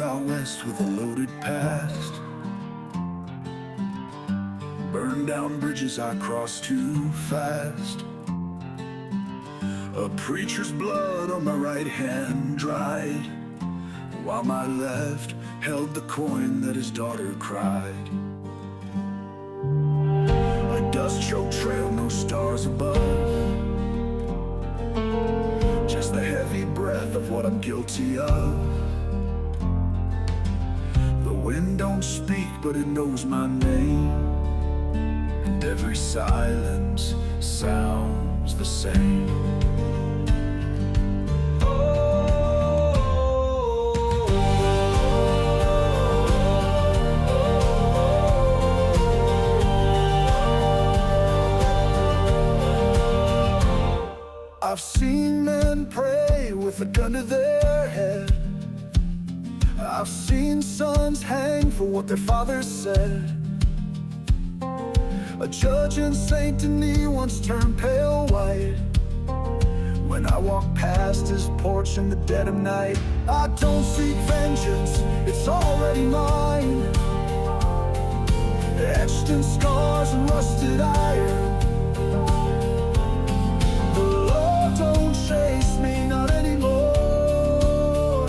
out west with a loaded past. Burned down bridges I crossed too fast. A preacher's blood on my right hand dried, while my left held the coin that his daughter cried. A dust-choked trail, no stars above, just the heavy breath of what I'm guilty of. The wind don't speak, but it knows my name, and every silence sounds the same. I've seen men pray with a gun to their head. I've seen sons hang for what their fathers said. A judge in Saint Denis once turned pale white when I walk past his porch in the dead of night. I don't seek vengeance, it's already mine, etched in scars and rusted iron. Don't chase me, not anymore.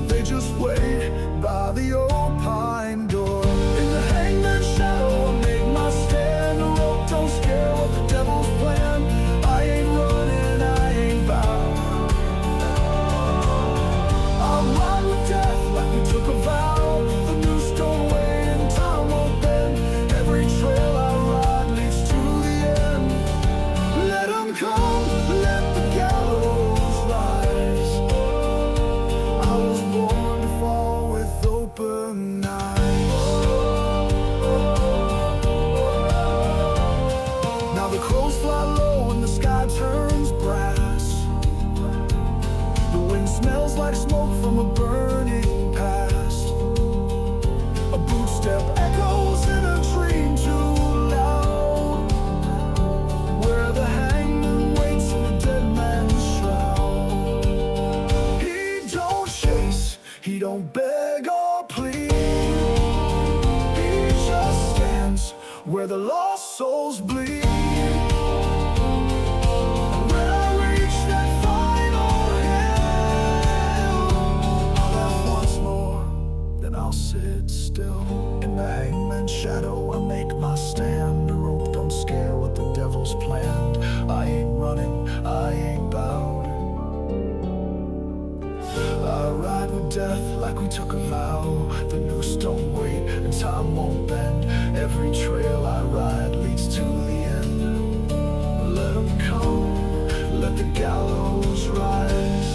They just wait by the old pine door. In the hangman's shadow I make my stand. The rope don't scare what the devil's plan. I ain't running, I ain't bound. I'll ride with death like we took a vow. The noose don't wait and time won't bend. Every trail I ride leads to the end. Let 'em come, let the gallows rise. I was born to fall with open eyes. Now the crows fly low and the sky turns brass. The wind smells like smoke from a burning past. A boot step echoes in a dream too loud, where the hangman waits in a dead man's shroud. He don't chase, he don't beg or plead. He just stands where the lost souls bleed. When I reach that final hill, I'll laugh once more, then I'll sit still. In the hangman's shadow I make my stand. The rope don't scare what the devil's planned. I ain't running, I ain't bound. I ride with death like we took a vow. The noose don't wait and time won't bend. Every trail I ride leads to the end. Let 'em come, let the gallows rise.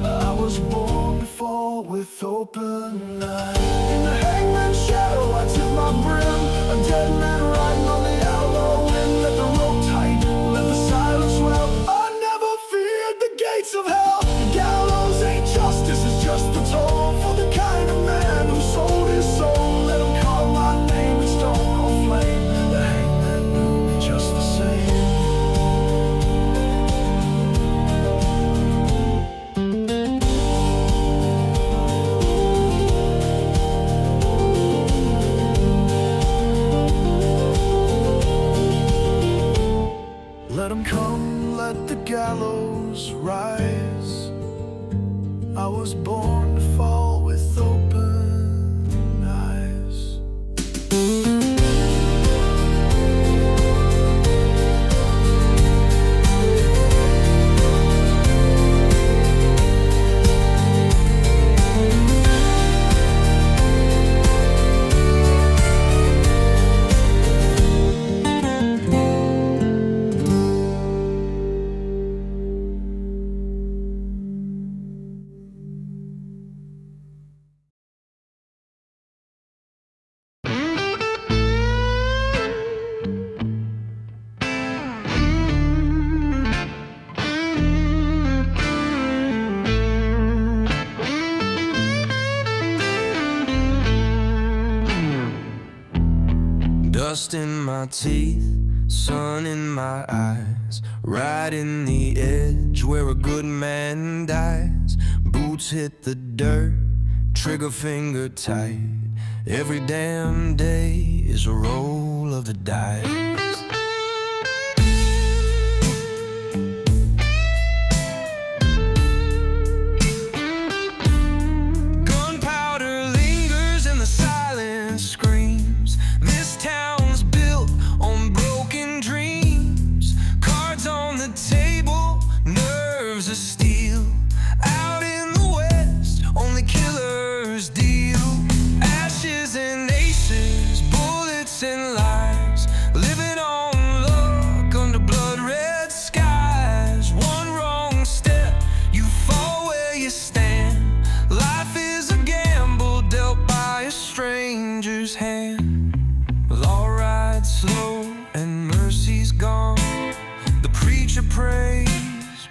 I was born to fall with open eyes. In the hangman's shadow I tip my brim. A dead man riding on the outlaw wind. Let the rope tighten, let the silence swell. I never feared the gates of hell. The gallows ain't justice, it's just the toll for the kind of man who sold his soul. Let him call my name in stone or flame. The hangman knew me just the same. Let 'em come, let the gallows rise. I was born to fall with open eyes. Dust in my teeth, sun in my eyes, right in the edge where a good man dies. Boots hit the dirt, trigger finger tight. Every damn day is a roll of the dice.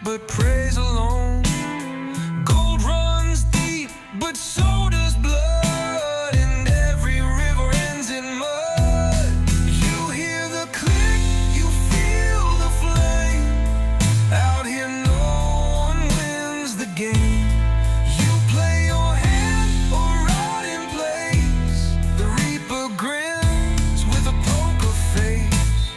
But praise alone. Gold runs deep, but so does blood, and every river ends in mud. You hear the click, you feel the flame. Out here no one wins the game. You play your hand or rot in place. The reaper grins with a poker face.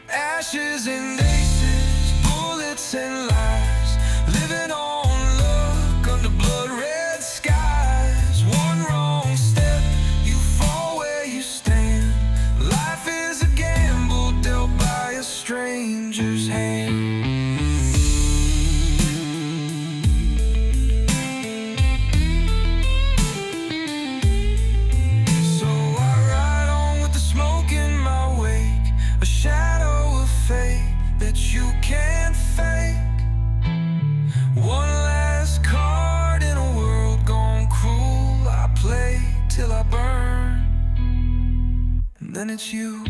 Ashes and aces, bullets and lies, living on luck under blood red skies. One wrong step, you fall where you stand. Life is a gamble dealt by a stranger's hand. So I ride on with the smoke in my wake, a shadow of fate that you can't fake. One last card in a world gone cruel. I play till I burn, and then it's you.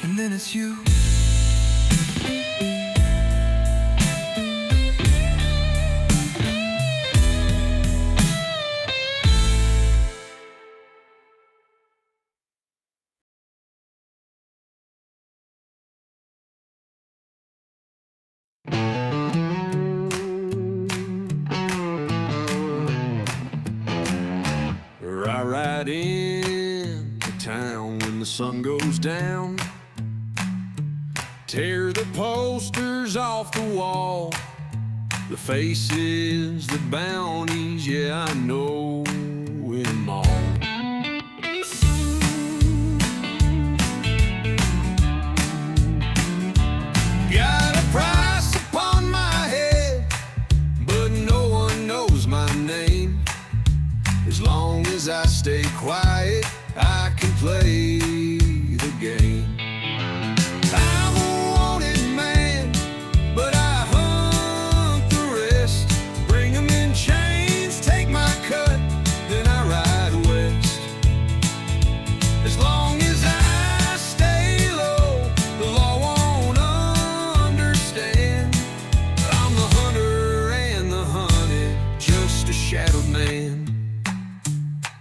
And then it's you. I ride in the town when the sun goes down, tear the posters off the wall, the faces, the bounties, yeah, I know them all. Got a price upon my head, but no one knows my name. As long as I stay quiet, I can play the game. I'm a wanted man, but I hunt the rest. Bring 'em in chains, take my cut, then I ride west. As long as I stay low, the law won't understand. I'm the hunter and the hunted, just a shadowed man.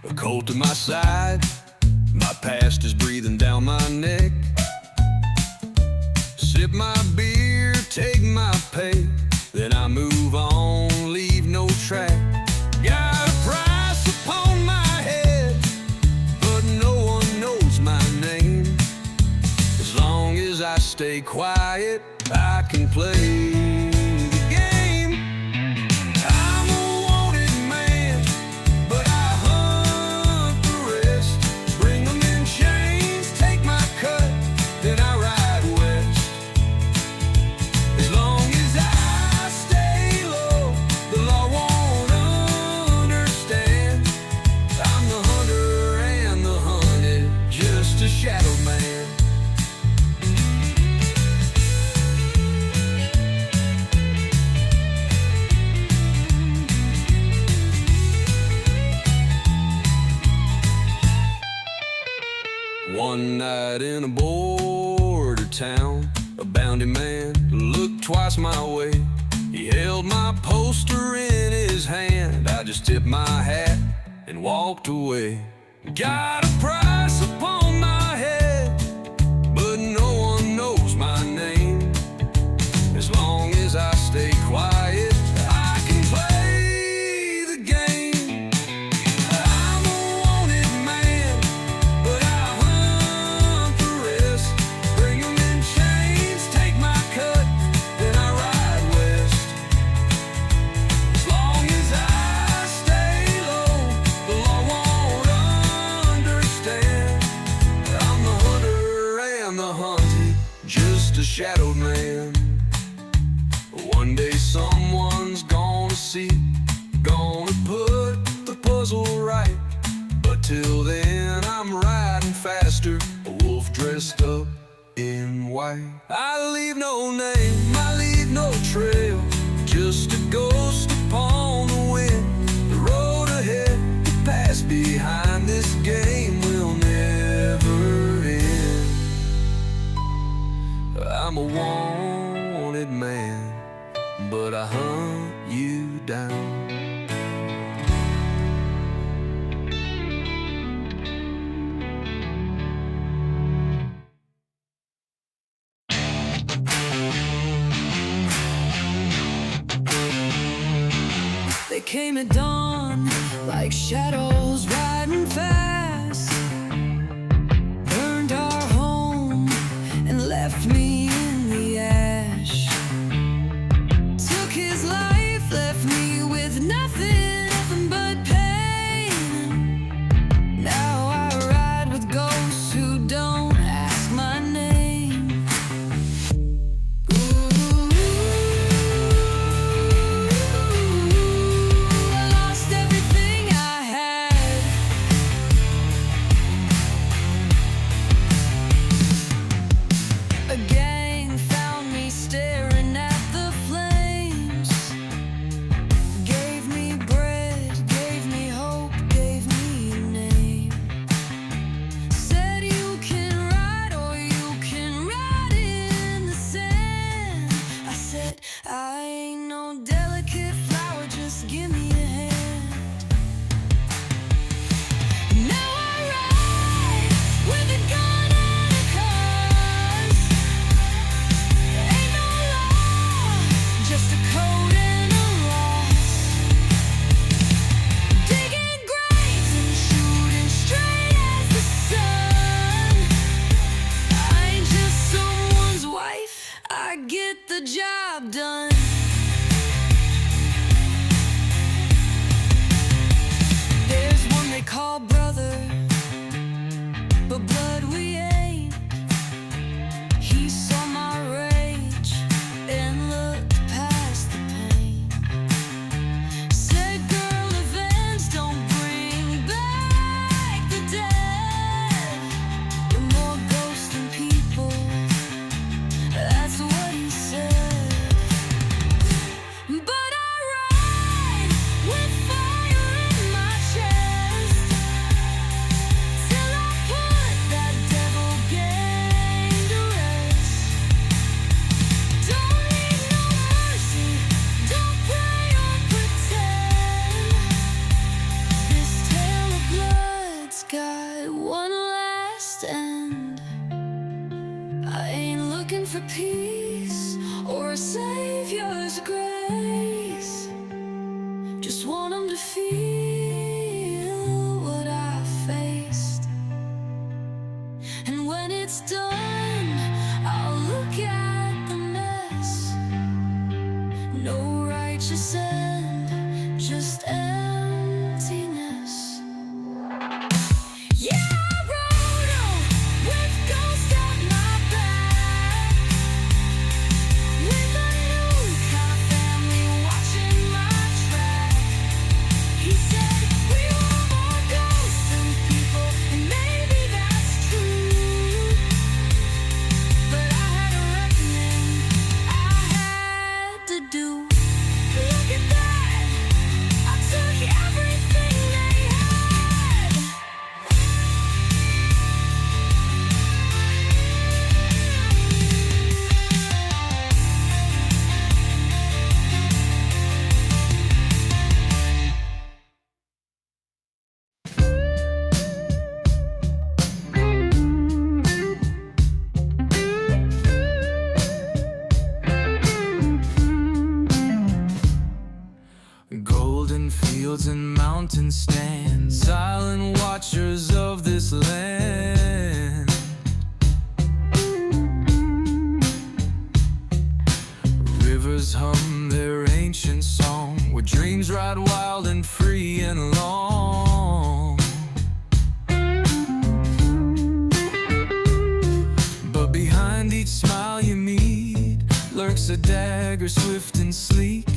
A colt to my side, my past is breathing down my neck. Sip my beer, take my pay, then I move on, leave no track. Got a price upon my head, but no one knows my name. As long as I stay quiet, I can play the game. I'm a wanted man, but I hunt the rest. Bring 'em in chains, take my cut, then I ride west. As long as I stay low, the law won't understand. I'm the hunter and the hunted, just a shadow man. One night in a border town, a bounty man looked twice my way. He held my poster in his hand. I just tipped my hat and walked away. Got a price upon my head, but no one knows my name. Until then, I'm riding faster, a wolf dressed up in white. I leave no name, I leave no trail, just a ghost upon the wind. The road ahead, the past behind, this game will never end. I'm a wanted man, but I hunt you down. They came at dawn like shadows riding fast, burned our home and left me in the ash. Took his life, left me with nothing, nothing but pain. Now I ride with ghosts who don't ask my name. I lost everything I had. A gang found me staring at the flames. Gave me bread, gave me hope, gave me a name. Said you can ride or you can ride in the sand. I said I ain't no delicate flower, just give me a hand. Now I ride with a gun and a cause. Ain't no law, just a code and a loss. Digging graves and shooting straight as the sun. I ain't just someone's wife, I get the job done. There's one they call brother, but blood we ain't. He saw my rage and looked past the pain. Said, girl, events don't bring back the dead. You're more ghosts than people, that's what he said. But I ride with fire in my chest till I put that devil gang to rest. Don't need no mercy, don't pray or pretend. This tale of blood's got one last end. I ain't looking for peace or a savior's grace. Just want 'em to feel what I faced. And when it's done, I'll look at the mess. No righteous end, just emptiness. Yeah, I rode 'em with ghosts at my back, with a new kind of family watching my track. He said we were more ghosts than people, and maybe that's true. But I had a reckoning I had to do. Look at that, I took everything they had. Golden fields and mountains stand, silent watchers of this land. Rivers hum their ancient song, where dreams ride wild and free and long. But behind each smile you meet lurks a dagger swift and sleek.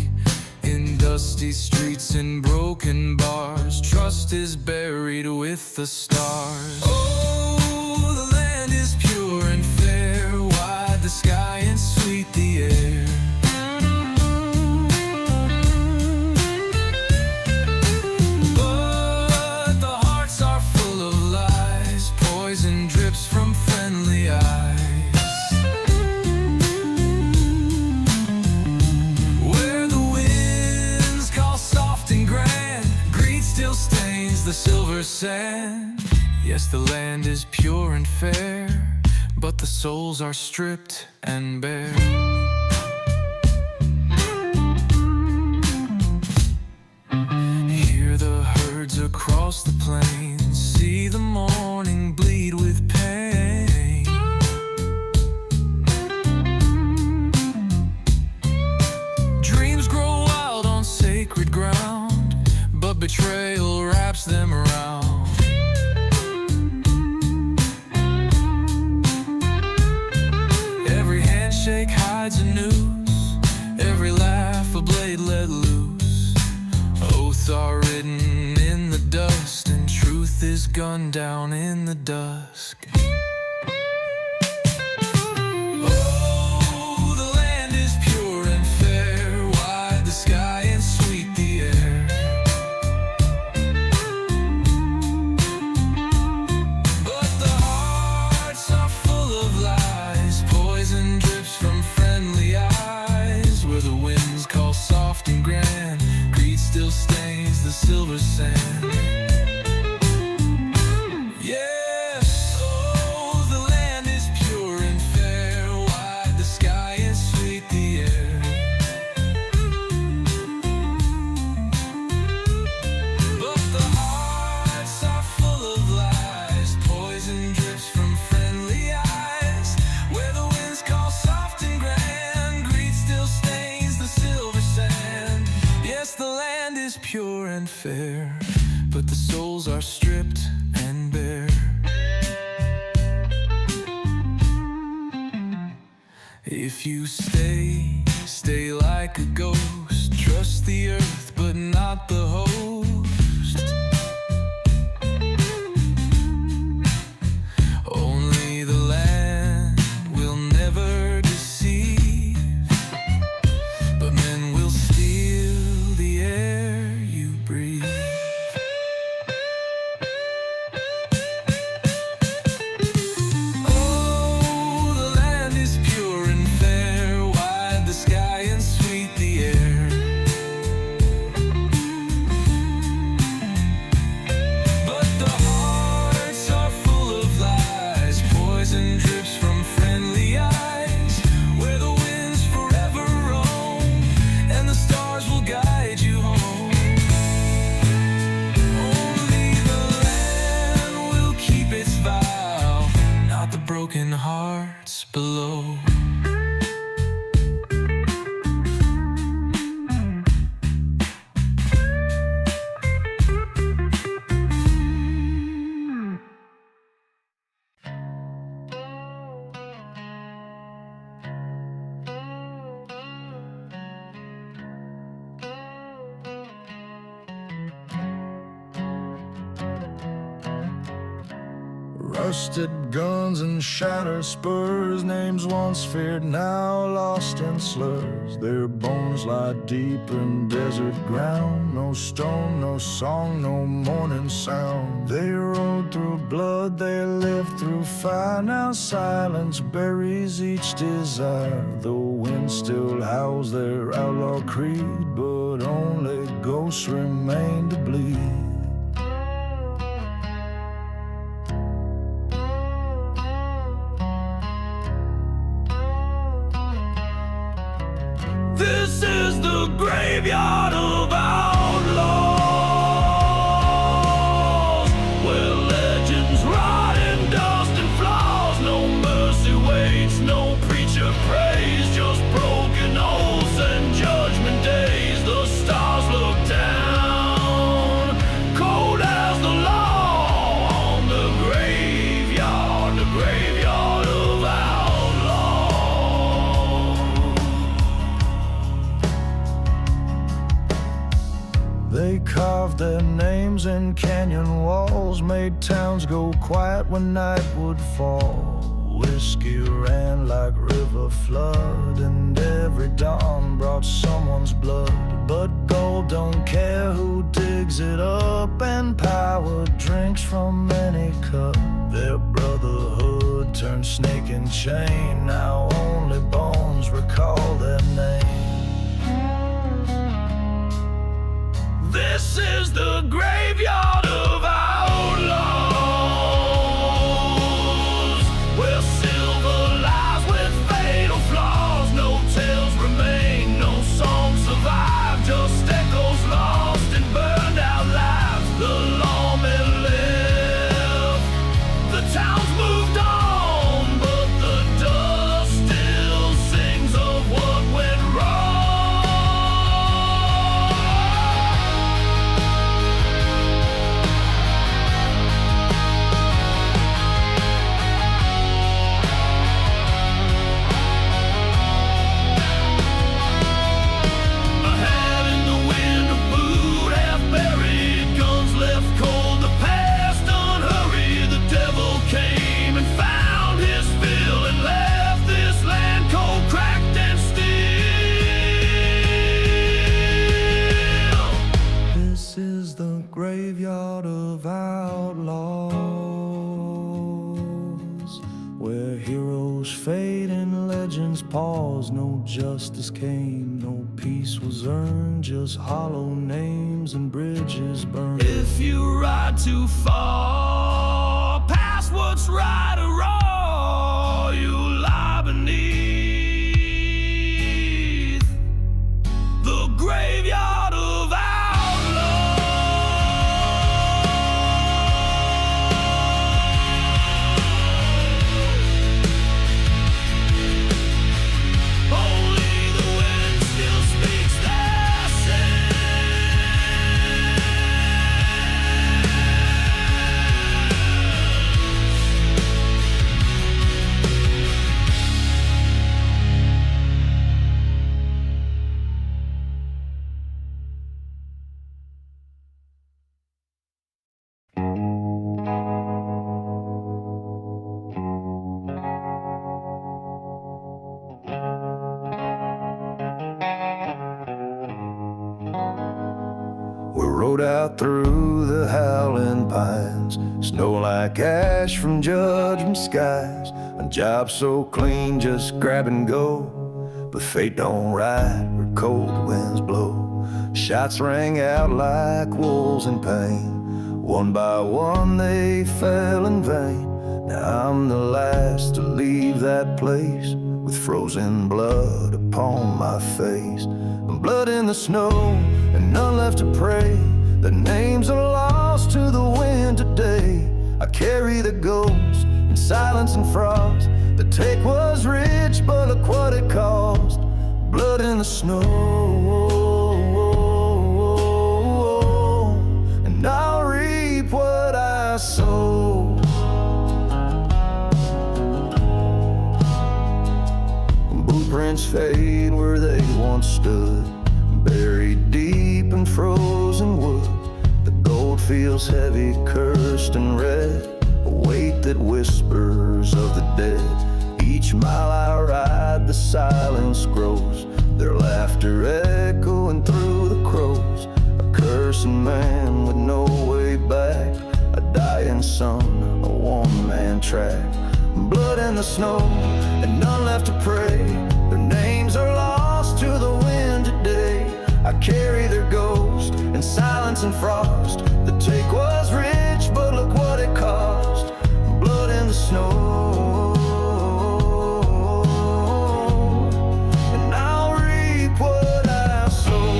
In dusty streets and broken bars, trust dust is buried with the stars. Oh, the land is pure and fair, wide the sky and sweet the air. But the hearts are full of lies, poison drips from friendly eyes. Where the winds call soft and grand, greed still stains the silver sand. Yes, the land is pure and fair, but the souls are stripped and bare. Hear the herds across the plains, see the morning bleed with pain. Dreams grow wild on sacred ground, but betrayal wraps them around. Every handshake hides a noose, every laugh a blade let loose. Oaths are written in the dust, and truth is gunned down in the dusk. Oh, the land is pure and fair, wide the sky and sweet the air. But the hearts are full of lies, poison drips from friendly eyes. Where the winds call soft and grand, greed still stains the silver sand. Yes, oh, the land is pure and fair, wide the sky and sweet the air. But the hearts are full of lies, poison drips from friendly eyes. Where the winds call soft and grand, greed still stains the silver sand. Yes, the land is pure and fair, but the souls are stripped and bare. If you stay, stay like a ghost. Trust the earth, but not the host. Only the land will never deceive, but men will steal the air you breathe. Oh, the land is pure and fair, wide the sky and sweet the air. But the hearts are full of lies, poison drips from friendly eyes. Where the winds forever roam, and the stars will guide you home. Only the land will keep its vow, not the broken hearts below. Rusted guns and shattered spurs, names once feared, now lost in slurs. Their bones lie deep in desert ground, no stone, no song, no mourning sound. They rode through blood, they lived through fire, now silence buries each desire. The wind still howls their outlaw creed, but only ghosts remain to bleed. This is the graveyard of outlaws, where legends rot in dust and flaws. No mercy waits, no preacher prays, just broken oaths and judgment days. The stars look down, cold as the law, on the graveyard of outlaws. drums and canyon walls made towns go quiet when night would fall. Whiskey ran like river flood, and every dawn brought someone's blood. But gold don't care who digs it up, and power drinks from any cup. Their brotherhood turned snake and chain, now only bones recall their name. This is the graveyard of outlaws, where silver lies with fatal flaws. No tales remain, no songs survive, just echoes lost in burned out lives. The lawmen left, the town's moved on, but the dust still sings of what went wrong. Graveyard of outlaws, where heroes fade and legends pause. No justice came, no peace was earned, just hollow names and bridges burned. If you ride too far past what's right or wrong, you lie beneath the graveyard of outlaws. Rode out through the howling pines, snow like ash from judgment skies. A job so clean, just grab and go, but fate don't ride where cold winds blow. Shots rang out like wolves in pain, one by one they fell in vain. Now I'm the last to leave that place, with frozen blood upon my face, and blood in the snow, and none left to pray. The names are lost to the wind today. I carry the ghost in silence and frost. The take was rich, but look what it cost. Blood in the snow, and I'll reap what I sow. Blueprints fade where they once stood, buried deep in frozen wood. The gold feels heavy, cursed and red, a weight that whispers of the dead. Each mile I ride, the silence grows, their laughter echoing through the crows. A cursing man with no way back, a dying son, a one-man track. Blood in the snow, and none left to pray. Their names are lost to the wind today. I carry their ghost in silence and frost. The take was rich, but look what it cost. Blood in the snow, and I'll reap what I sow.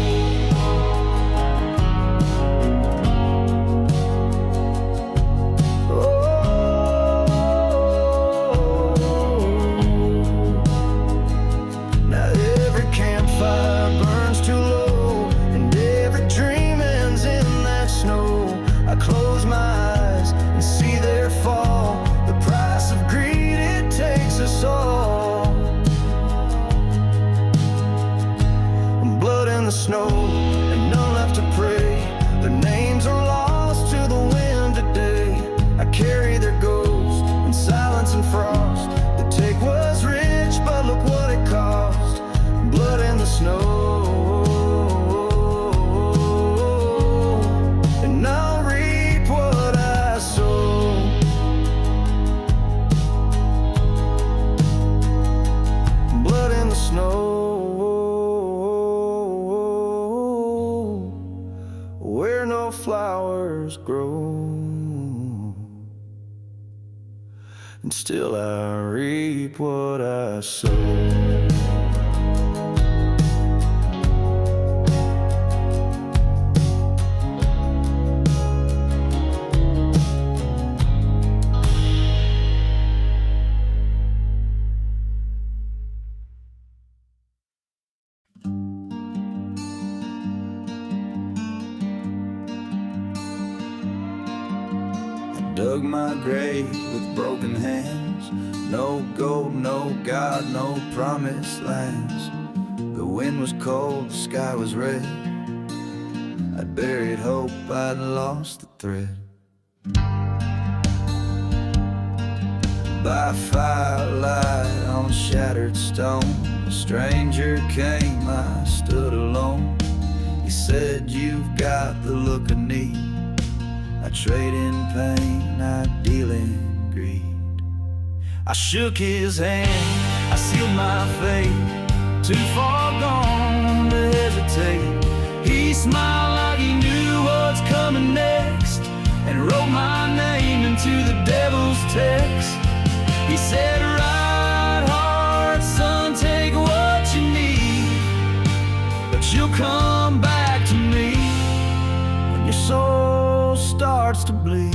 Now every campfire burns too low, and every dream ends in that flowers grow, and still I reap what I sow. Dug my grave with broken hands. No gold, no God, no promised lands. The wind was cold, the sky was red. I'd buried hope, I'd lost the thread. By firelight on shattered stone, a stranger came, I stood alone. He said, "You've got the look of need. I trade in pain, I deal in greed." I shook his hand, I sealed my fate. Too far gone to hesitate. He smiled like he knew what's coming next, and wrote my name into the devil's text. He said, "Right heart, son, take what you need, but you'll come back to me when your soul starts to bleed."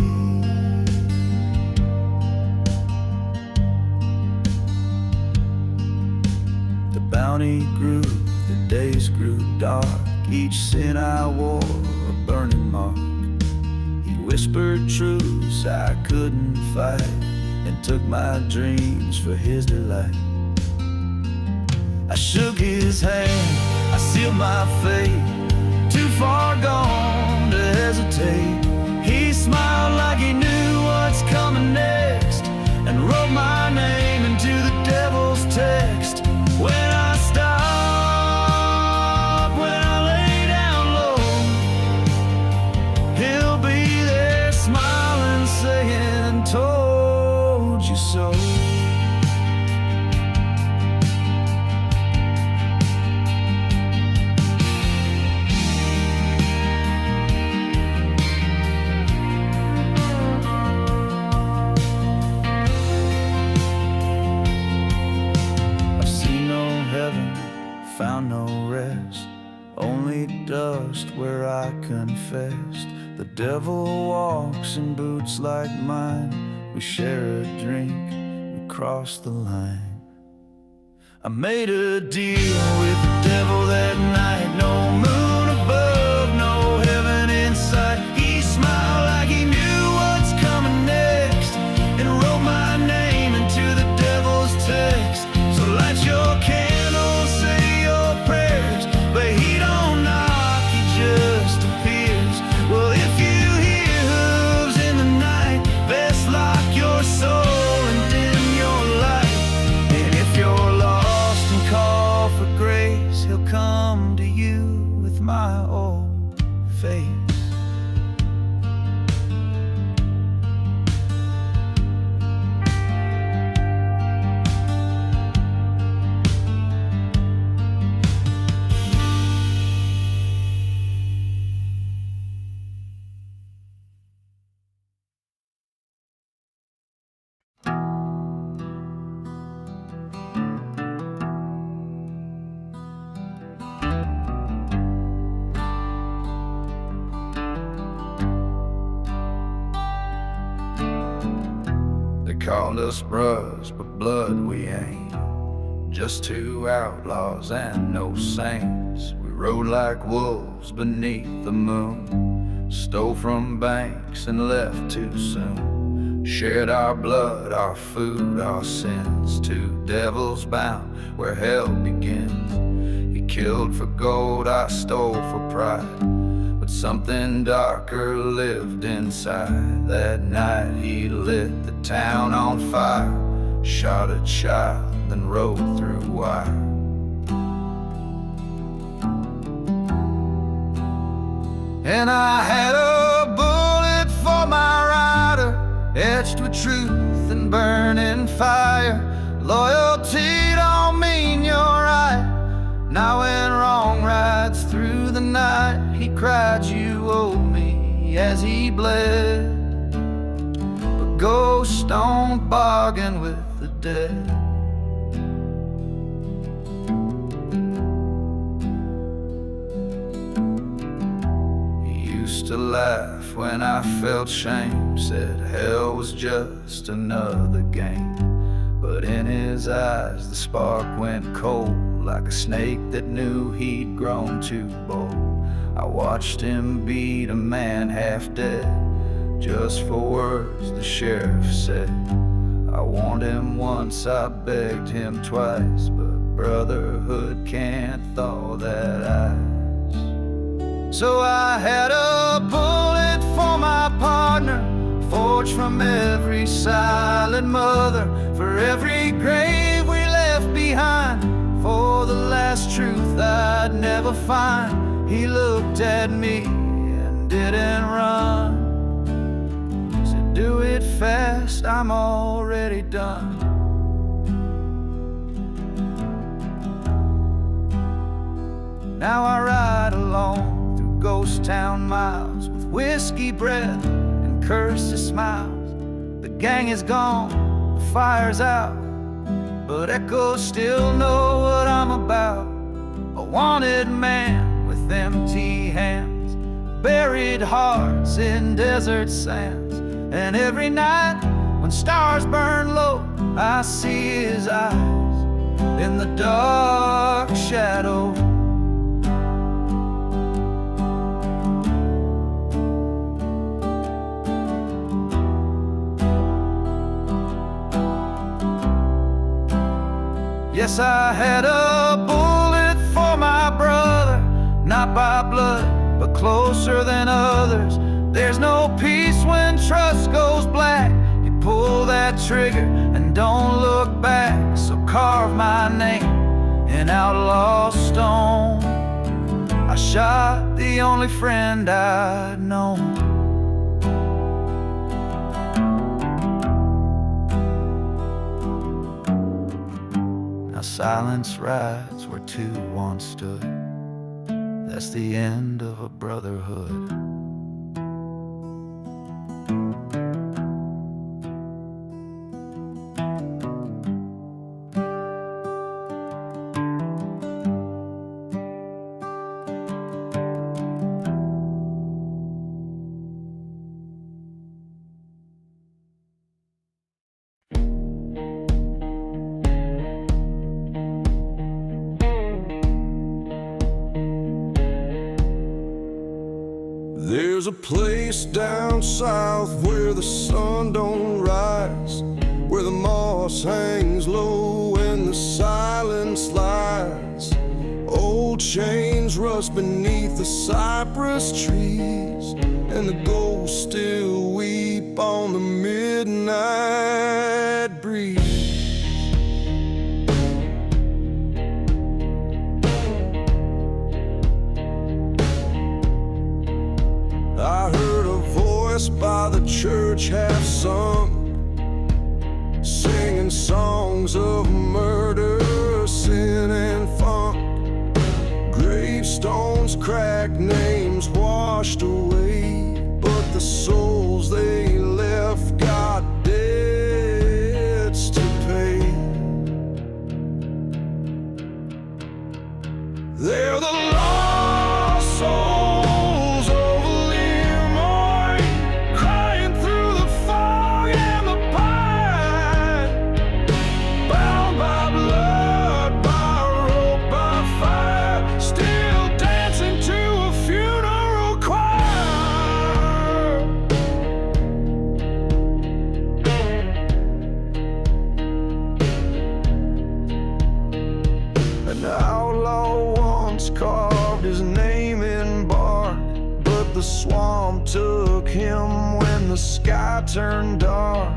The bounty grew, the days grew dark. Each sin I wore a burning mark. He whispered truths I couldn't fight, and took my dreams for his delight. I shook his hand, I sealed my fate. Too far gone to hesitate. He smiled like he knew what's coming next, and wrote my name into the devil's text. When I stop, when I lay down low, he'll be there smiling, saying, "Told you so." Found no rest, only dust where I confessed. The devil walks in boots like mine. We share a drink, we cross the line. I made a deal with the devil that night. No moon above, no heaven in sight. He smiled like he knew what's coming next, and wrote my name into the devil's text. So light your candles, say your prayers, but he don't knock, he just appears. Well, if you hear hooves in the night, best lock your soul and dim your light. And if you're lost and call for grace, he'll come to you with my old face. Called us bros, but blood we ain't. Just two outlaws and no saints. We rode like wolves beneath the moon, stole from banks and left too soon. Shared our blood, our food, our sins. Two devils bound where hell begins. He killed for gold, I stole for pride, but something darker lived inside. That night he lit the town on fire, shot a child, then rode through wire. And I had a bullet for my rider, etched with truth and burning fire. Loyalty don't mean you're right. Now when wrong rides through the night, he cried, "You owe me as he bled. But ghosts don't bargain with the dead. He used to laugh when I felt shame, said hell was just another game. But in his eyes the spark went cold, like a snake that knew he'd grown too bold. I watched him beat a man half dead, just for words the sheriff said. I warned him once, I begged him twice, but brotherhood can't thaw that ice. So I had a bullet for my partner, forged from every silent mother, for every grave we left behind, for the last truth I'd never find. He looked at me and didn't run, said do it fast, I'm already done. Now I ride alone through ghost town miles, with whiskey breath and curses smiles. The gang is gone, the fire's out, but echoes still know what I'm about. A wanted man with empty hands, buried hearts in desert sands. And every night when stars burn low, I see his eyes in the dark shadow. Yes, I had a bullet for my brother, not by blood, but closer than others. There's no peace when trust goes black. You pull that trigger and don't look back. So carve my name in outlaw stone. I shot the only friend I'd known. Silence rides where two once stood. That's the end of a brotherhood. There's a place down south where the sun don't rise, where the moss hangs low and the silence lies. Old chains rust beneath the cypress trees, and the ghosts still weep on the midnight breeze. I heard a voice by the church half sung, singing songs of murder, sin and funk. Gravestones cracked, names washed away, but the souls they left got debts to pay. They're the lost souls of Lemoyne, crying through the fog and the pine, bound by blood, by rope, by fire, still dancing to a funeral choir. An outlaw once carved his name in bark, but the swamp took him when the sky turned dark.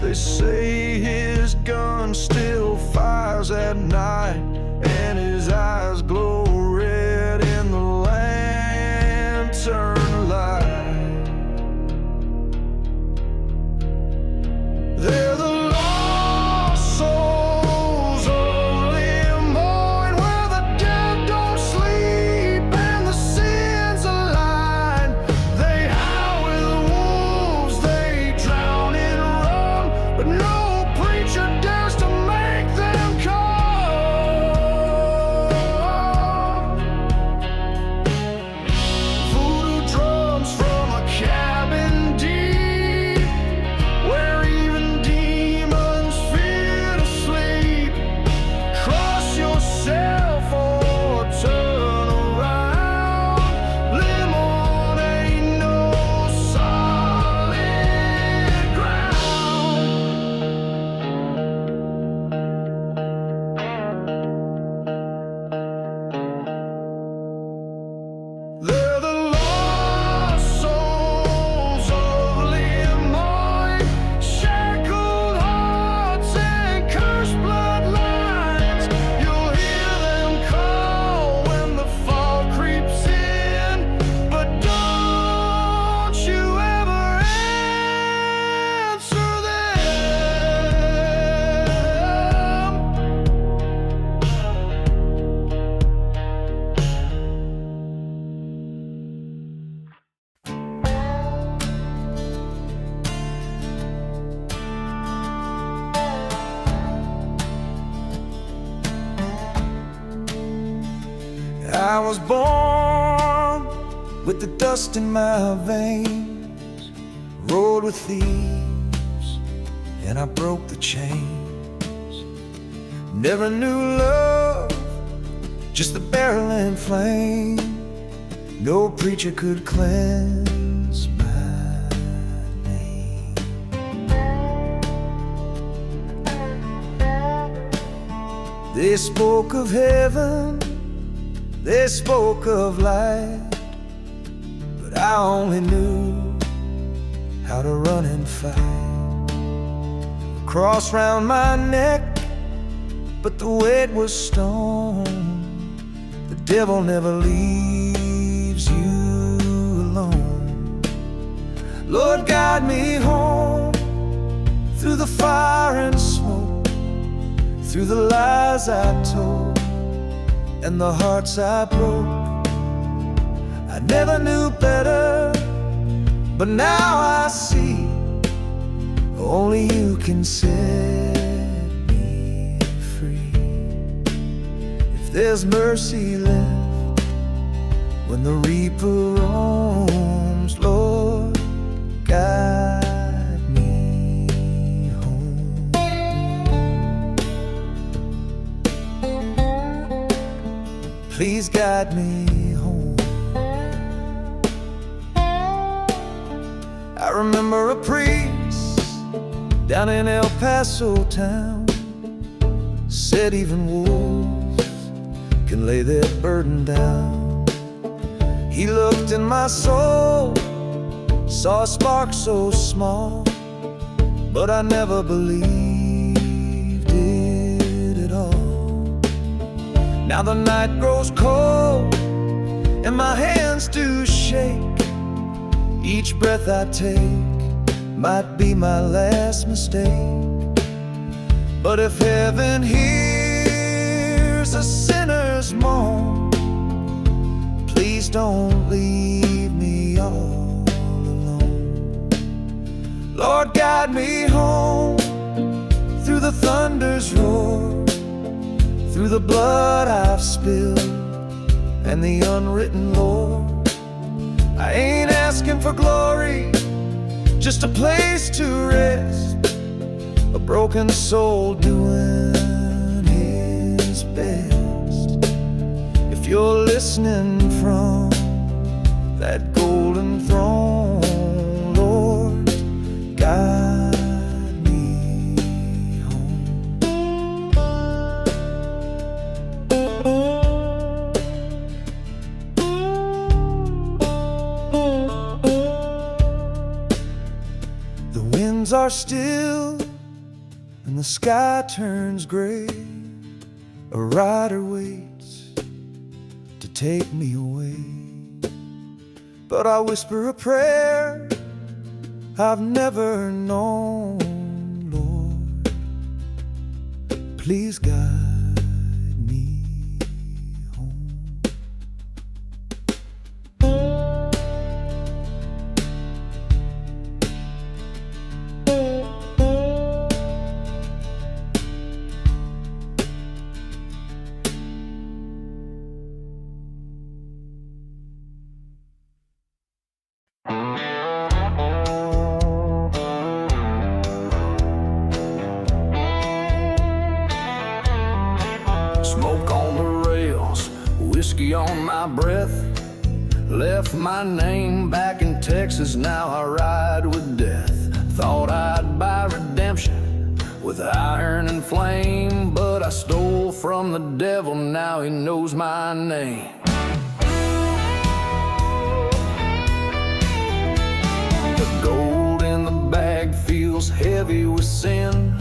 They say his gun still fires at night, and his eyes glow red in the lantern light. They're the lost souls of Lemoyne, where the dead don't sleep and the sins align. They howl I was born with the dust in my veins, rode with thieves, and I broke the chains. Never knew love, just the barrel and flame. No preacher could cleanse my name. They spoke of heaven, they spoke of light, but I only knew how to run and fight. A cross round my neck, but the weight was stone. The devil never leaves you alone. Lord, guide me home through the fire and smoke, through the lies I told and the hearts I broke. I never knew better, but now I see only you can set me free. If there's mercy left when the reaper roams, Lord, guide me home. Please guide me home. I remember a priest down in El Paso town said even wolves can lay their burden down. He looked in my soul, saw a spark so small, but I never believed it at all. Now the night grows cold and my hands do shake. Each breath I take might be my last mistake. But if heaven hears a sinner's moan, please don't leave me all alone. Lord, guide me home through the thunder's roar, through the blood I've spilled and the unwritten lore. I ain't asking for glory, just a place to rest, a broken soul doing his best. If you're listening from that golden throne, Lord, guide me home. The winds are still and the sky turns gray. A rider waits to take me away, but I whisper a prayer I've never known. Lord, please guide me home. Smoke on the rails, whiskey on my breath. Left my name back in Texas, now I ride with death. Thought I'd buy redemption with iron and flame, but I stole from the devil, now he knows my name. The gold in the bag feels heavy with sin.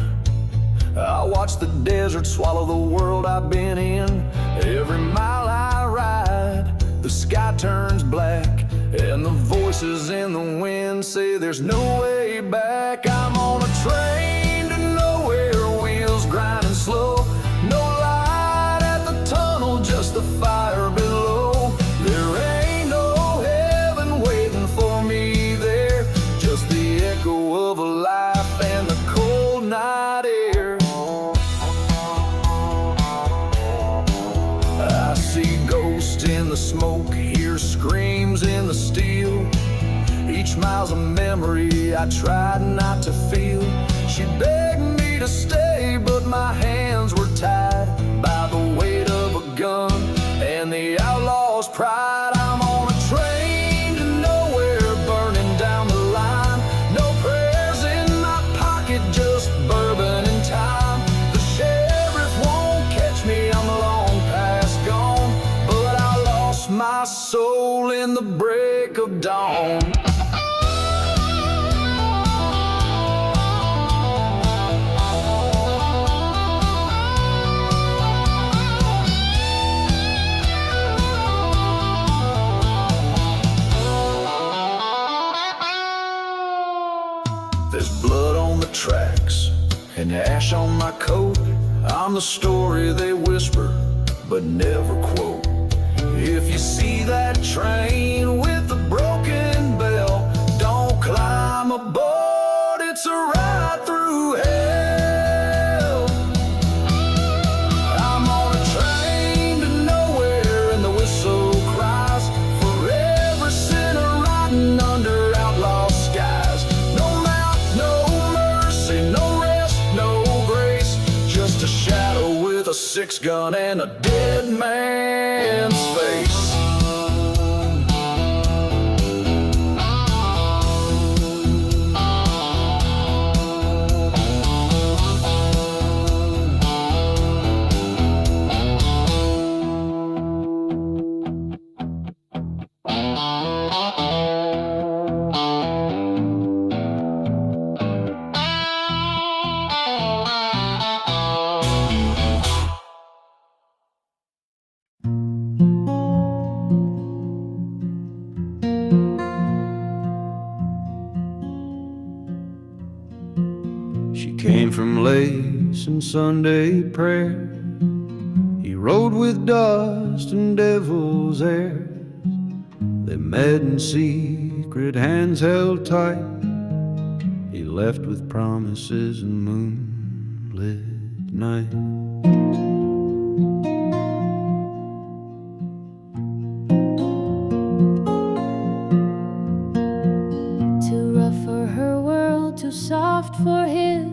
I watch the desert swallow the world I've been in. Every mile I ride, the sky turns black, and the voices in the wind say there's no way back. I'm on a train to nowhere, wheels grinding slow. No light at the tunnel, just the fire below. There ain't no heaven waiting for me there, just the echo of a life and the cold night air. I see ghosts in memory I tried not to feel. She begged me to stay, but my hands were tied by the weight of a gun and the outlaw's pride. I'm on a train to nowhere, burning down the line. No prayers in my pocket, just bourbon and time. The sheriff won't catch me, I'm long past gone, but I lost my soul in the break of dawn. There's blood on the tracks and ash on my coat. I'm the story they whisper but never quote. If you see that train with the broken bell, don't climb aboard, it's a ride through hell. I'm on a train to nowhere and the whistle cries for every sinner riding under outlaw skies. No mount, no mercy, no rest, no grace, just a shadow with a 6-gun and a dead man's face. She came from lace and Sunday prayer. He rode with dust and devil's airs. They met in secret, hands held tight. He left with promises and moonlit night. Too rough for her world, too soft for his.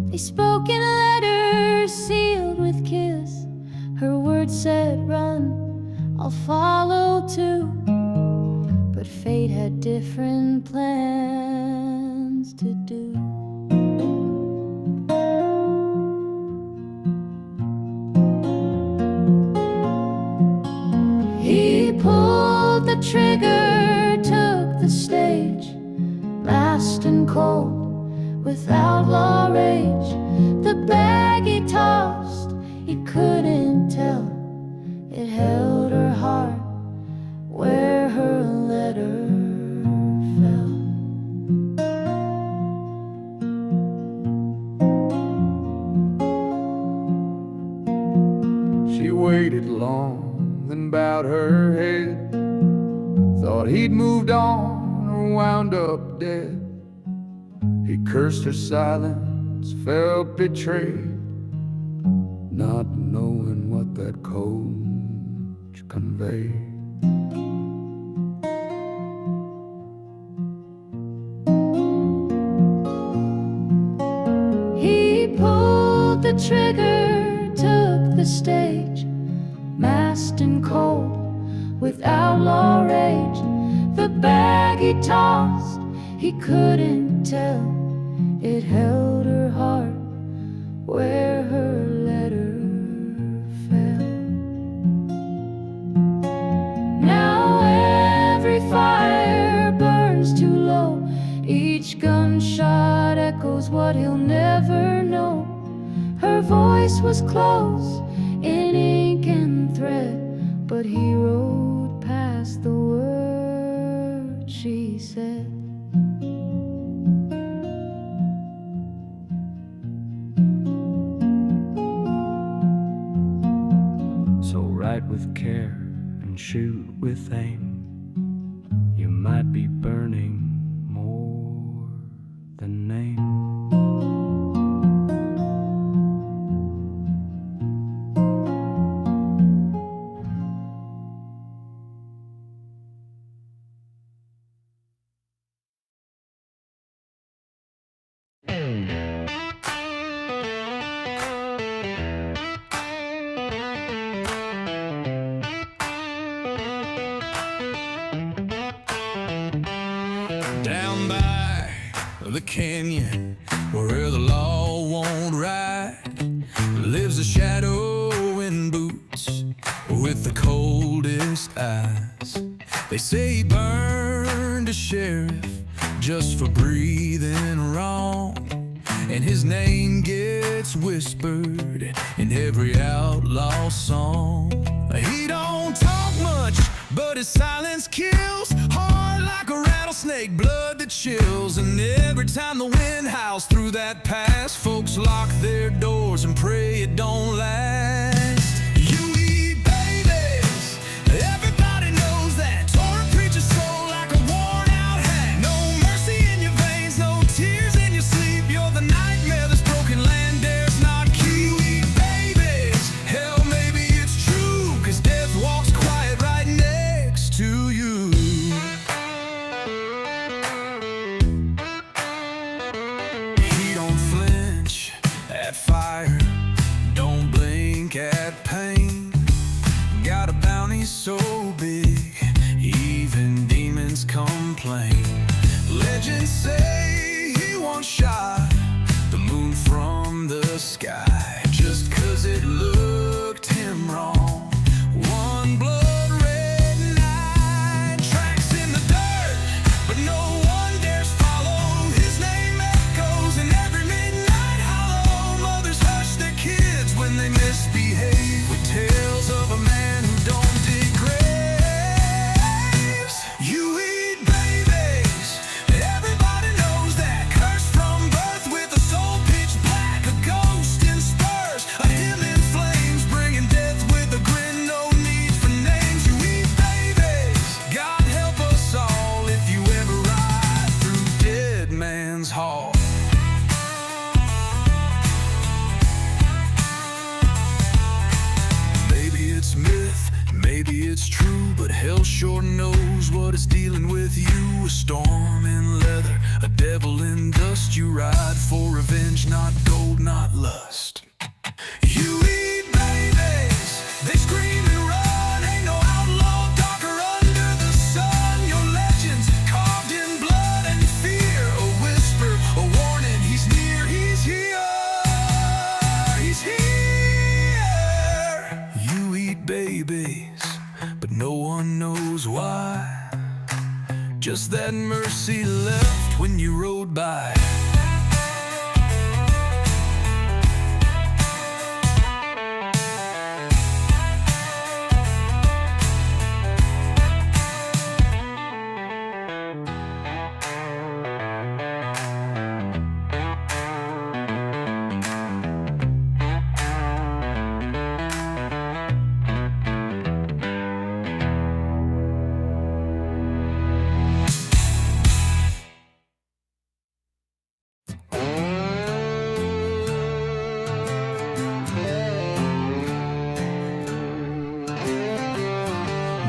They spoke in letters sealed with kiss. Her words said, run, I'll follow too. But fate had different plans to do. He pulled the trigger, took the stage, masked and cold, with outlaw rage. The bag he tossed, he couldn't tell. It held her heart where her letter fell. She waited long, then bowed her head. Thought he'd moved on or wound up dead. He cursed her silence, felt betrayed, not knowing what that coach conveyed. He pulled the trigger, took the stage, masked and cold, with outlaw rage. The bag he tossed, he couldn't tell. It held her heart where her letter fell. Now every fire burns too low. Each gunshot echoes what he'll never know. Her voice was close in ink and thread, but he wrote past the words she said. So write with care and shoot with aim. You might be burning more than name. the canyon where the law won't ride, lives a shadow in boots with the coldest eyes. They say he burned a sheriff just for breathing wrong, and his name gets whispered in every outlaw song. He don't talk much, but his silence kills, hard like a rattlesnake, blood that chills. And every time the wind howls through that pass, folks lock their doors and pray it don't last. You eat babies, everybody knows that. Torn preacher's soul like a worn out hat. No mercy in your veins, no tears in your sleep. You're the nightmare this broken land dares not keep. You eat babies, hell maybe it's true, 'cause death walks quiet right next to you. He don't flinch at fire, don't blink at pain. Got a bounty so big, even demons complain. Legends say he once shot the moon from the sky, just 'cause it looked him wrong. One blood red night, tracks in the dirt, but no one dares follow. His name echoes in every midnight hollow. Mothers hush their kids when they misbehave, with tales of a man who don't dig graves. You eat babies, everybody knows that. Cursed from birth with a soul pitch black, a ghost in spurs, a hymn in flames, bringing death with a grin, no need for names. You eat babies, God help us all if you ever ride through Dead Man's Hall. Maybe it's myth, maybe it's true, but hell sure knows what it's dealing with you. A storm in leather, a devil in dust. You ride for revenge, not gold, not lust. You eat babies, they scream and run. Ain't no outlaw darker under the sun. Your legends carved in blood and fear, a whisper, a warning. He's near, he's here, he's here. You eat babies, but no one knows why. Just that mercy left when you rode by.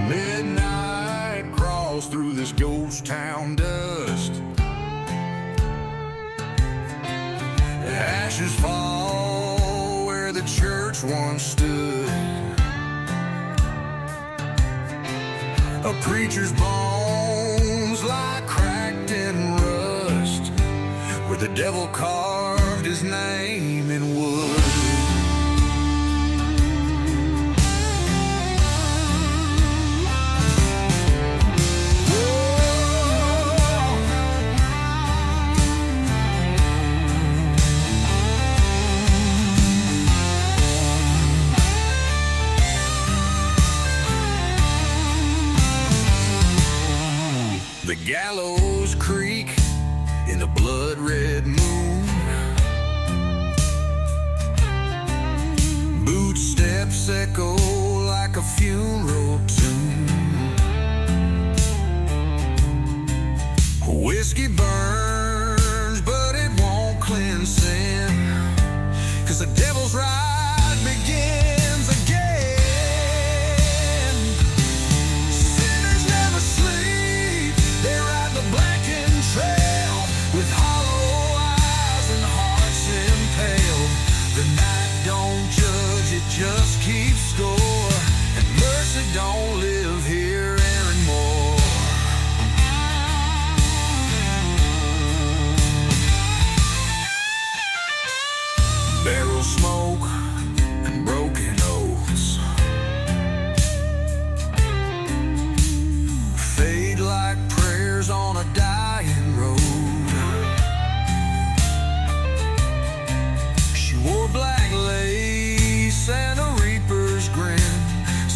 Midnight crawls through this ghost town dust. Ashes fall where the church once stood. A preacher's bones lie cracked in rust, where the devil carved his name in wood. The gallows creak in the blood-red moon. Bootsteps echo like a funeral tune. Whiskey burns, but it won't cleanse sin, 'cause the devil's ride begins again. Sinners never sleep, they ride the blackened trail with hollow eyes and hearts impaled. The night don't judge, it just keeps score, and mercy don't live here anymore.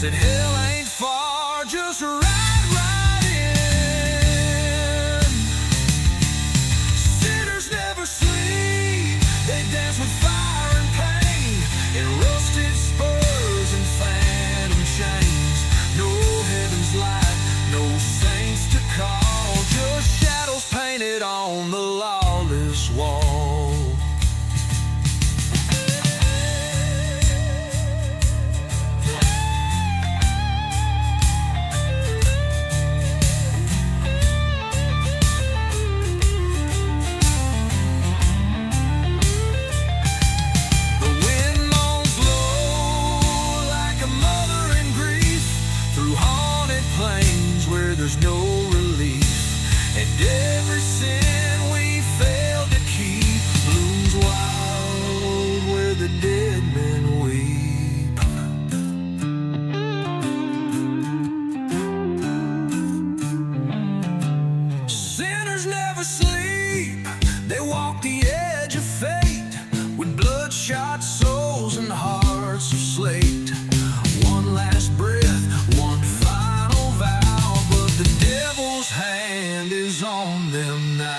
Said hell ain't far, just right in. Sinners never sleep, they dance with fire and pain, in rusted spurs and phantom chains. No heaven's light, no saints to call, just shadows painted on the lawless wall. There's no relief, and every sin we failed to keep blooms wild where the dead men weep. Sinners never sleep, they walk the edge of fate with bloodshot souls and hearts of slate. One last breath, one final vow, the devil's hand is on them now.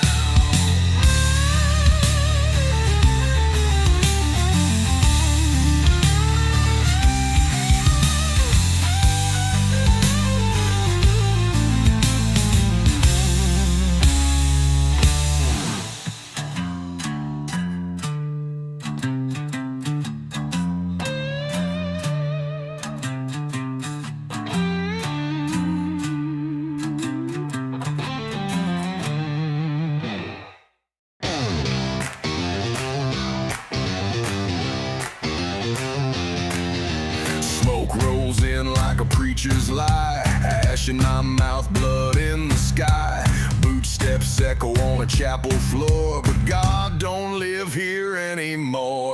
Rolls in like a preacher's lie, ash in my mouth, blood in the sky. Boot steps echo on a chapel floor, but God don't live here anymore.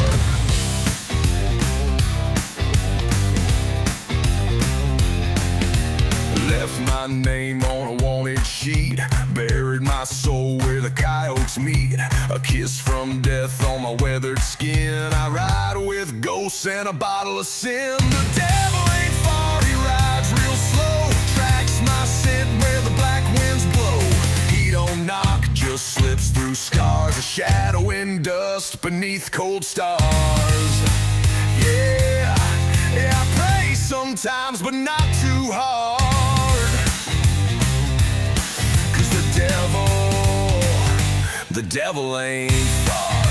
Left my name on a wanted sheet, buried my soul where the coyotes meet. A kiss from death on my weathered skin. I ride with ghosts and a bottle of sin. The devil ain't far, he rides real slow, tracks my scent where the black winds blow. He don't knock, just slips through scars, a shadow in dust beneath cold stars. Yeah, I pray sometimes, but not too hard. The devil ain't far.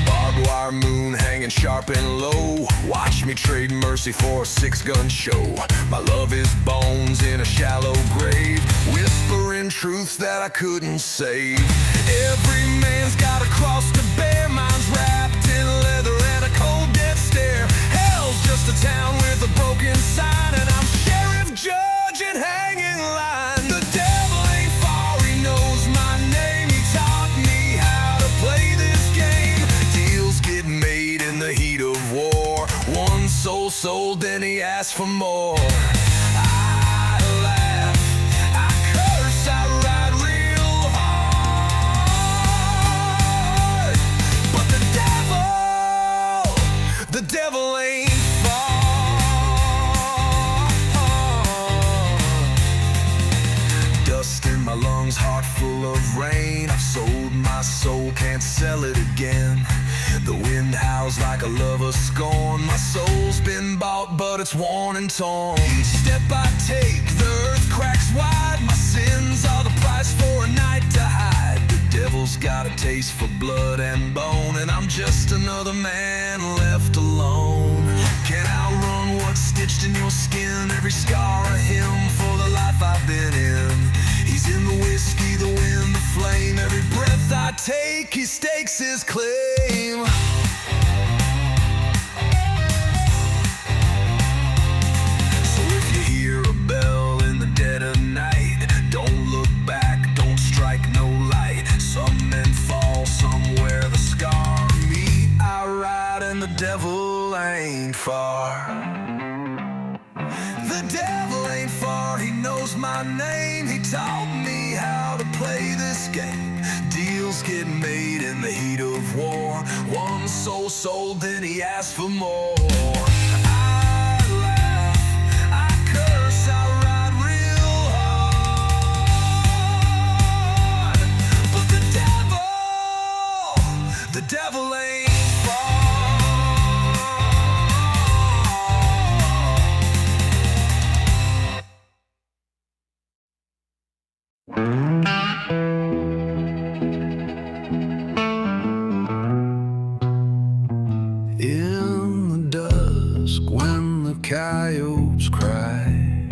Barbed wire moon hanging sharp and low, watch me trade mercy for a 6-gun show. My love is bones in a shallow grave, whispering truths that I couldn't save. Every man's got a cross to bear, mine's wrapped in leather and a cold death stare. Hell's just a town with a broken sign, and I'm sheriff, judge, and hanging line. The devil ain't far, he knows my name. He taught me how to play this game. Deals get made in the heat of war. One soul sold, then he asked for more. I laugh, I curse, I ride real hard. But the devil ain't my lungs, heart full of rain. I've sold my soul, can't sell it again. The wind howls like a lover scorned. My soul's been bought, but it's worn and torn. Each step I take, the earth cracks wide. My sins are the price for a night to hide. The devil's got a taste for blood and bone, and I'm just another man left alone. Can't outrun what's stitched in your skin. Every scar a hymn for the life I've been in. He's in the whiskey, the wind, the flame. Every breath I take, he stakes his claim. So if you hear a bell in the dead of night, don't look back, don't strike no light. Some men fall somewhere the scar meet. I ride and the devil ain't far. The devil ain't far, he knows my name. He taught me how to play this game. Deals get made in the heat of war. One soul sold, then he asked for more. I laugh, I curse, I ride real hard. But the devil ain't far. In the dusk, when the coyotes cry,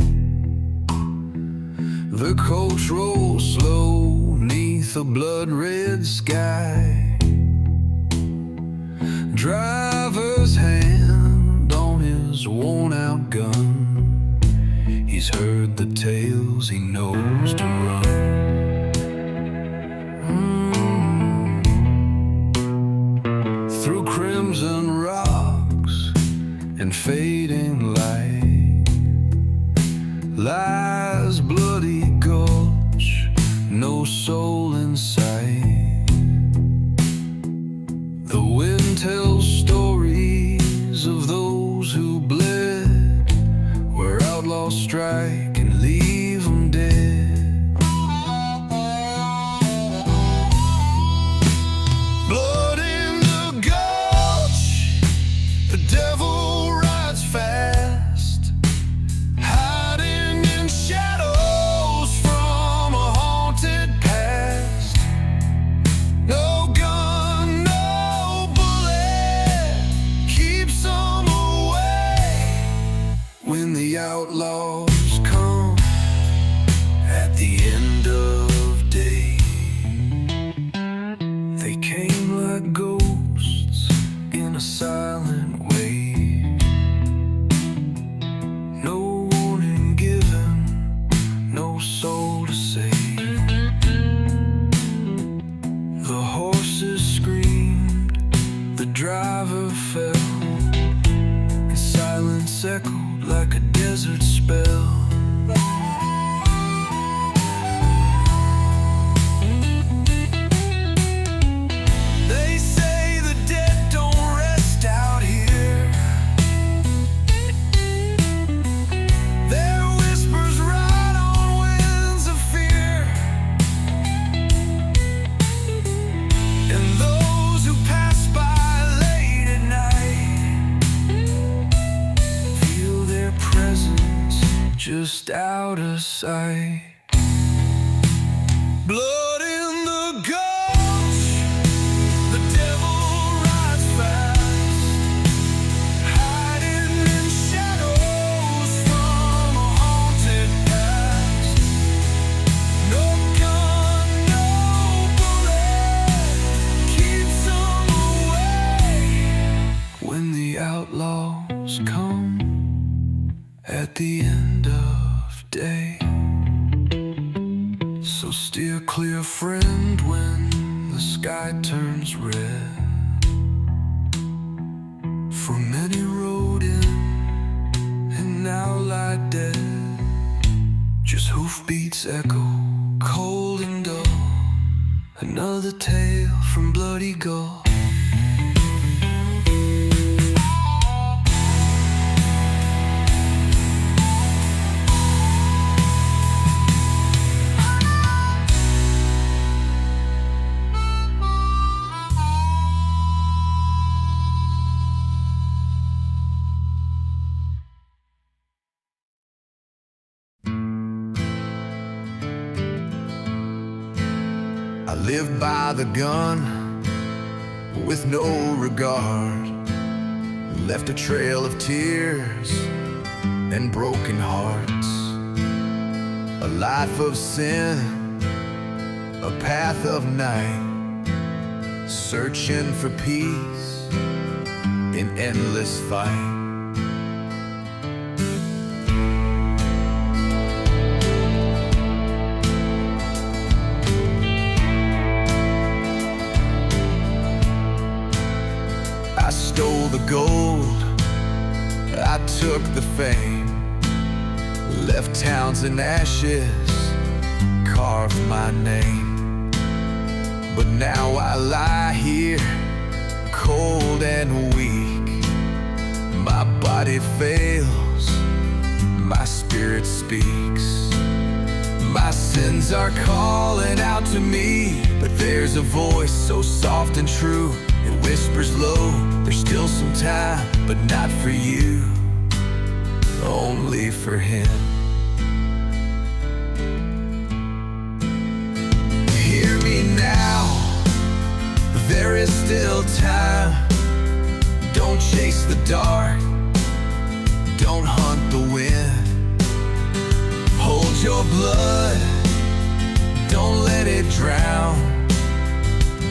the coach rolls slow 'neath a blood-red sky. Driver's hand on his worn-out gun. He's heard the tales, he knows to run. Through crimson rocks and fading light lies bloody Gulch, no soul in sight. The wind tells stories of those who bled, where outlaws strike and leave them dead. Blood in the gulch, the devil rides fast, hiding in shadows from a haunted past. No gun, no bullet keeps them away. When the outlaws come at the end of day, they came like ghosts in a silent way. No warning given, no soul to save. The horses screamed, the driver fell, and silence echoed like a desert spell. They say the dead don't rest out here. Their whispers ride on winds of fear. And those who pass by late at night feel their presence just out of sight. Blood in the gulch, the devil rides fast, hiding in shadows from a haunted past. No gun, no bullet keeps them away. When the outlaws come at the end of day, so steer clear, friend, when the sky turns red. For many rode in and now lie dead. Just hoofbeats echo, cold and dull. Another tale from bloody Gulch. I lived by the gun with no regard, left a trail of tears and broken hearts. A life of sin, a path of night, searching for peace in endless fight. I stole the gold, I took the fame, left towns in ashes, carved my name. But now I lie here, cold and weak. My body fails, my spirit speaks. My sins are calling out to me, but there's a voice so soft and true. It whispers low, there's still some time, but not for you, only for him. Hear me now, there is still time. Don't chase the dark, don't hunt the wind. Hold your blood, don't let it drown.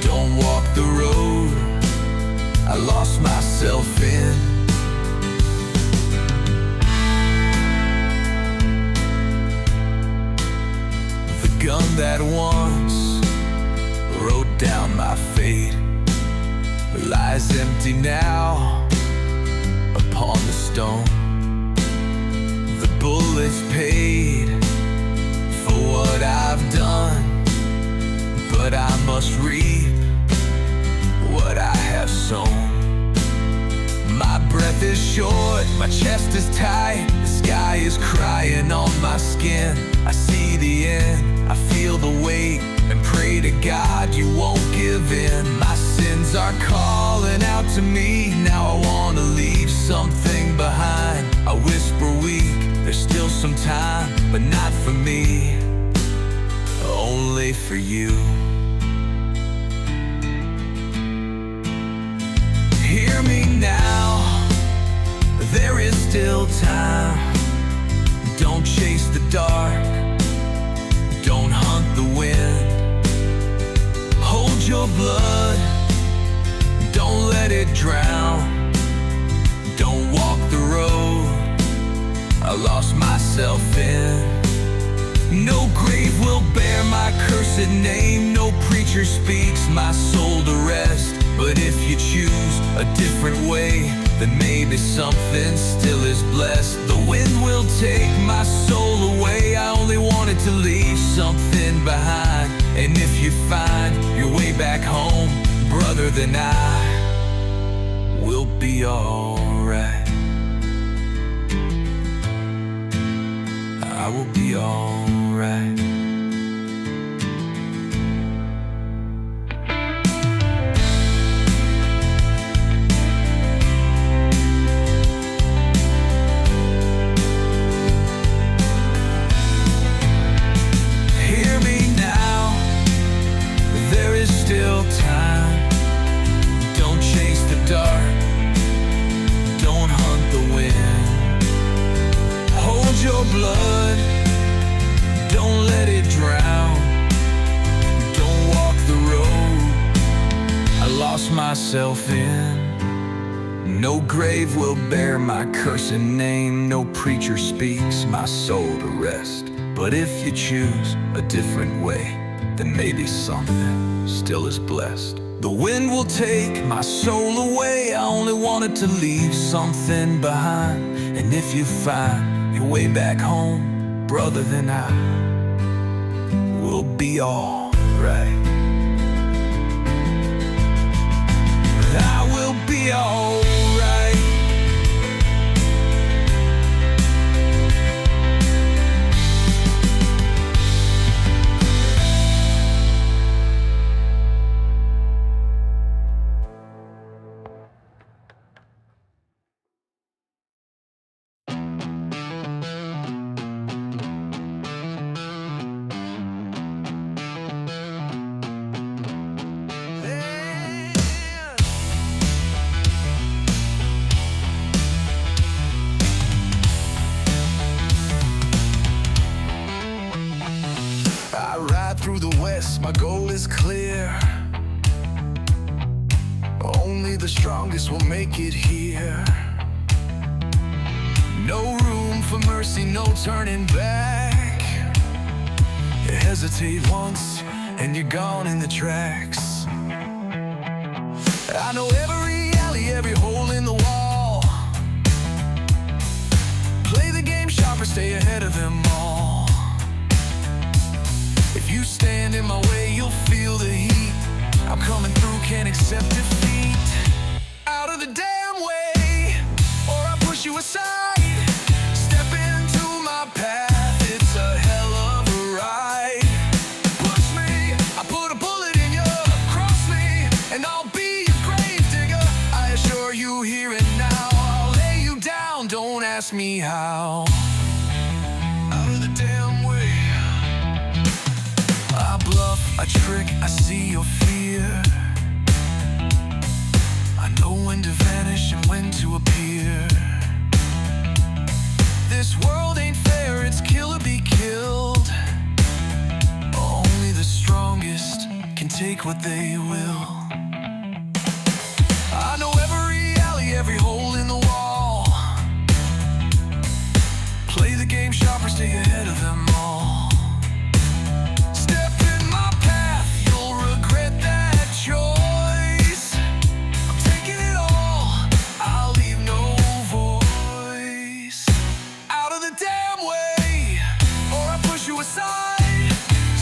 Don't walk the road I lost myself in. The gun that once wrote down my fate lies empty now upon the stone. The bullets paid for what I've done, but I must reap what I have sown. My breath is short, my chest is tight, the sky is crying on my skin. I see the end, I feel the weight, and pray to God you won't give in. My sins are calling out to me, now I wanna leave something behind. I whisper weak, there's still some time, but not for me, only for you. Hear me now, there is still time. Don't chase the dark, don't hunt the wind. Hold your blood, don't let it drown. Don't walk the road I lost myself in. No grave will bear my cursed name, no preacher speaks my soul to rest. But if you choose a different way, then maybe something still is blessed. The wind will take my soul away, I only wanted to leave something behind. And if you find your way back home, brother, then I will be alright. I will be alright. Still time, don't chase the dark, don't hunt the wind. Hold your blood, don't let it drown. Don't walk the road I lost myself in. No grave will bear my cursed name, no preacher speaks my soul to rest. But if you choose a different way, then maybe something still is blessed. The wind will take my soul away, I only wanted to leave something behind. And if you find your way back home, brother, then I will be alright. I will be alright. Through the west, my goal is clear. Only the strongest will make it here. No room for mercy, no turning back. You hesitate once and you're gone in the tracks. I know every alley, every hole in the wall. Play the game sharper, stay ahead of them all. If you stand in my way, you'll feel the heat. I'm coming through, can't accept defeat. Out of the damn way, or I push you aside. Step into my path, it's a hell of a ride. Push me, I put a bullet in you. Cross me, and I'll be your grave digger. I assure you here and now, I'll lay you down, don't ask me how. Out of the damn way. I bluff, I trick, I see your fear. I know when to vanish and when to appear. This world ain't fair, it's kill or be killed. Only the strongest can take what they will. I know every alley, every hole in the wall. Play the game sharper, stay ahead of them all. Step in my path, you'll regret that choice. I'm taking it all, I'll leave no voice. Out of the damn way, or I push you aside.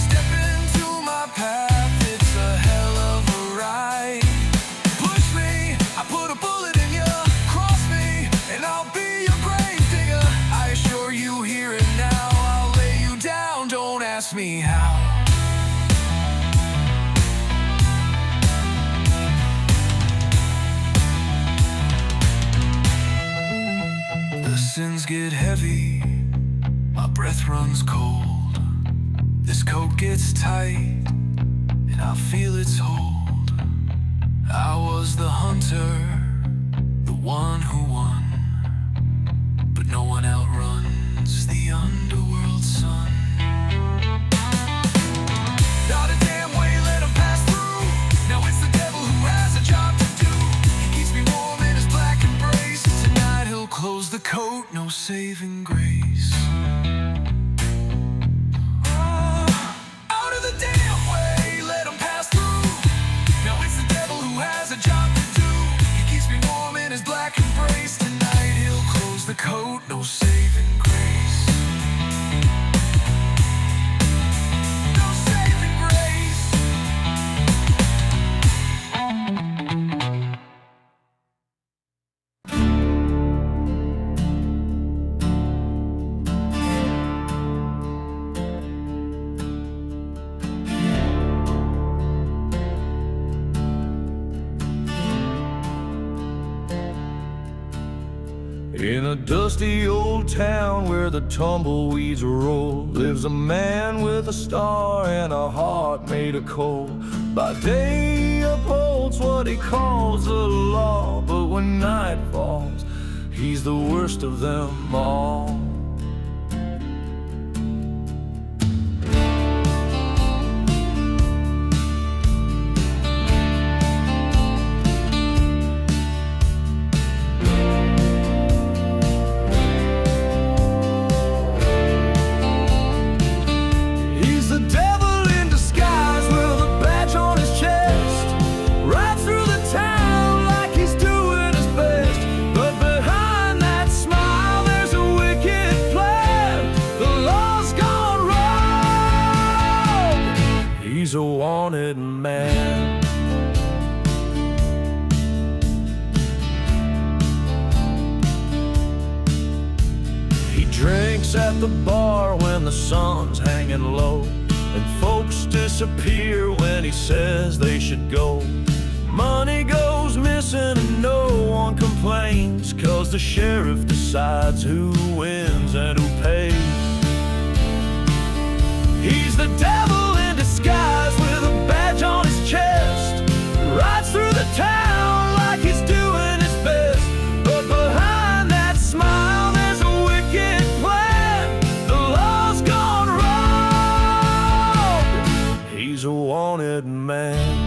Step into my path, it's a hell of a ride. Push me, I put a bullet in you. Cross me, and I'll be your grave digger. I assure you here and now, I'll lay you down, don't ask me how. The sins get heavy, my breath runs cold. This coat gets tight, and I feel its hold. I was the hunter, the one who won, but no one outruns the underworld sun. Out a damn way, let him pass through. Now it's the devil who has a job to do. He keeps me warm in his black embrace. Tonight he'll close the coat, no saving grace. Out of the damn way, let him pass through. Now it's the devil who has a job to do. He keeps me warm in his black embrace. Tonight he'll close the coat, no saving grace. No saving grace. In a dusty old town where the tumbleweeds roll, lives a man with a star and a heart made of coal. By day upholds what he calls the law, but when night falls, he's the worst of them all. He's a wanted man. He drinks at the bar when the sun's hanging low, and folks disappear when he says they should go. Money goes missing and no one complains, 'cause the sheriff decides who wins and who pays. He's the devil in disguise with a badge on his chest, rides through the town like he's doing his best, but behind that smile there's a wicked plan. The law's gone wrong. He's a wanted man.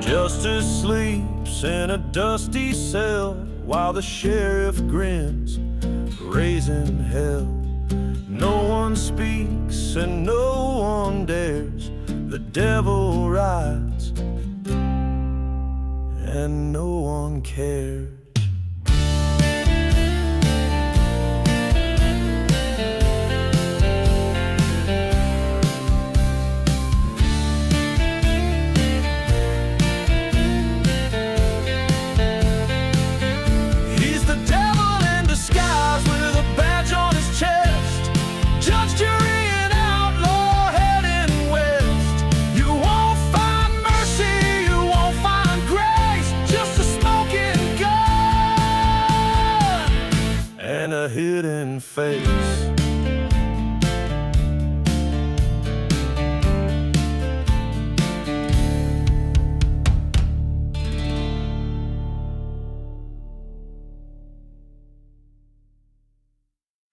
Justice sleeps in a dusty cell while the sheriff grins, raising hell. No one speaks and no one dares. The devil rides and no one cares. face.